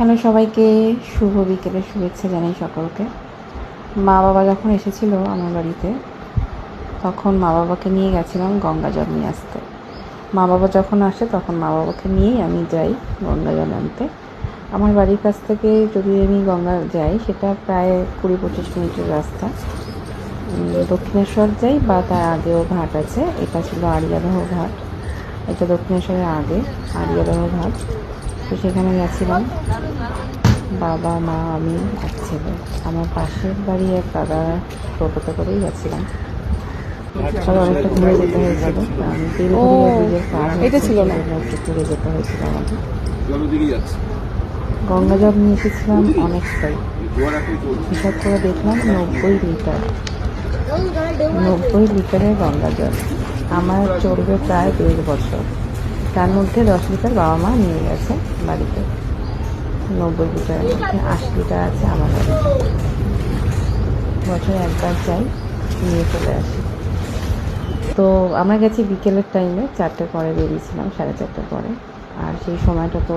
Hello সবাইকে, শুভ বিকেলের শুভেচ্ছা জানাই সকলকে। মা বাবা যখন এসেছিল আমার বাড়িতে, তখন মা বাবাকে নিয়ে গেছিলাম গঙ্গা জল নিয়ে আসতে। মা বাবা যখন আসে তখন মা বাবাকে নিয়েই আমি যাই গঙ্গা জল আনতে। আমার বাড়ির কাছ থেকে যদি আমি গঙ্গা যাই, সেটা প্রায় 20-25 মিনিটের রাস্তা। দক্ষিণেশ্বর যাই বা তার আগেও ঘাট আছে। এটা ছিল আড়িয়াদহ ঘাট, এটা দক্ষিণেশ্বরের আগে আড়িয়াদহ ঘাট। তো সেখানে গেছিলাম বাবা, মা, আমি এক ছেলে। আমার পাশের বাড়ি এক দাদা টোটোতে করেই গেছিলাম। তবে অনেকটা ঘুরে যেতে হয়েছিল, কারণ বেলঘরিয়া ব্রিজের পার এটা ছিল না, একটু ঘুরে যেতে হয়েছিল আমাদের। গঙ্গা জল নিয়ে এসেছিলাম অনেকটাই, হিসাব করে দেখলাম 90 লিটার। 90 লিটারের গঙ্গা জল আমার চলবে প্রায় 1.5 বছর। তার মধ্যে 10 লিটার বাবা মা নিয়ে গেছে বাড়িতে। 90 লিটারের মধ্যে 80 লিটার আছে আমার বাড়িতে। বছরে একবার যাই, নিয়ে চলে আসি। তো আমরা গেছি বিকেলের টাইমে, 4টের পরে বেরিয়েছিলাম, 4:30 পরে। আর সেই সময়টা তো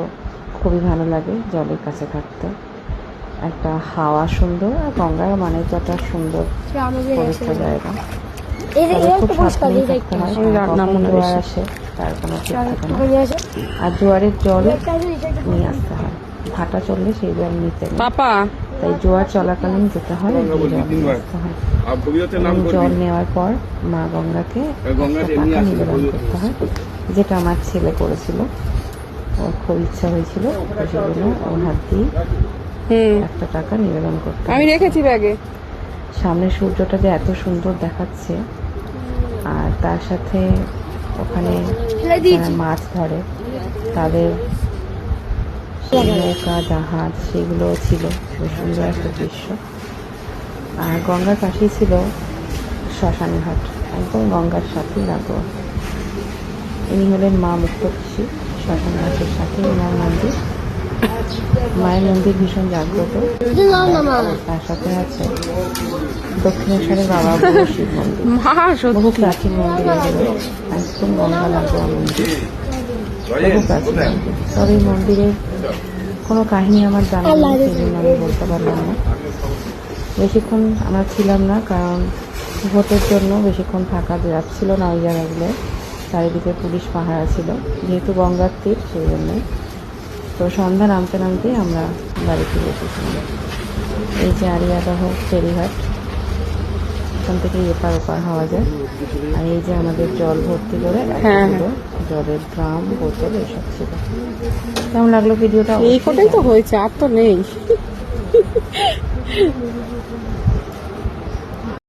খুবই ভালো লাগে জলের কাছে থাকতে। একটা হাওয়া সুন্দর, আর গঙ্গার মানে তো একটা সুন্দর পবিত্র জায়গা। খুব সাবধানে থাকতে হয়, কখন জোয়ার আসে তার কোনো ঠিক থাকে না। আর জোয়ারের জল নিয়ে আসতে হয়, ভাটা চললে সেই জল নিতে নেই। তাই জোয়ার চলাকালীন যেতে হয়, জল নিয়ে আসতে হয়। জল নেওয়ার পর মা গঙ্গাকে টাকা নিবেদন করতে হয়, যেটা আমার ছেলে করেছিল। ওর খুব ইচ্ছা হয়েছিল, সেজন্য ওর হাত দিয়ে একটা টাকা নিবেদন করতে আমি রেখেছি ব্যাগে। সামনে সূর্যটা যে এত সুন্দর দেখাচ্ছে, আর তার সাথে ওখানে যারা মাছ ধরে তাদের নৌকা, জাহাজ, সেগুলোও ছিল। খুব সুন্দর একটা দৃশ্য। আর গঙ্গার পাশেই ছিল শ্মশান ঘাট, একদম গঙ্গার সাথেই লাগো। ইনি হলেন মা মুক্তকেশী। শ্মশান ঘাটের সাথেই ওনার মন্দির। মায়ের মন্দির ভীষণ জাগ্রত। তার সাথে আছে দক্ষিণেশ্বরের বাবা বুড়ো শিব মন্দির, বহু প্রাচীন মন্দির। এগুলো একদম গঙ্গা লাগোয়া মন্দির, বহু প্রাচীন মন্দির। তবে এই মন্দিরের কোনো কাহিনী আমার জানা নেই, সেই জন্য আমি বলতে পারলাম না। বেশিক্ষণ আমরা ছিলাম না, কারণ ভোটের জন্য বেশিক্ষণ থাকা যাচ্ছিল না ওই জায়গাগুলো। চারিদিকে পুলিশ পাহারা ছিল, যেহেতু গঙ্গার তীর, সেই জন্যে। তো সন্ধ্যা নামতে নামতেই আমরা বাড়ি ফিরে এসেছিলাম। এই যে আড়িয়াদহ ফেরিঘাট, এখান থেকে এপার ওপার হওয়া যায়। আর এই যে আমাদের জল ভর্তি করে জলের ড্রাম, বোতল এসব ছিল। কেমন লাগলো ভিডিওটা? এই কটাই তো হয়েছে, আর তো নেই।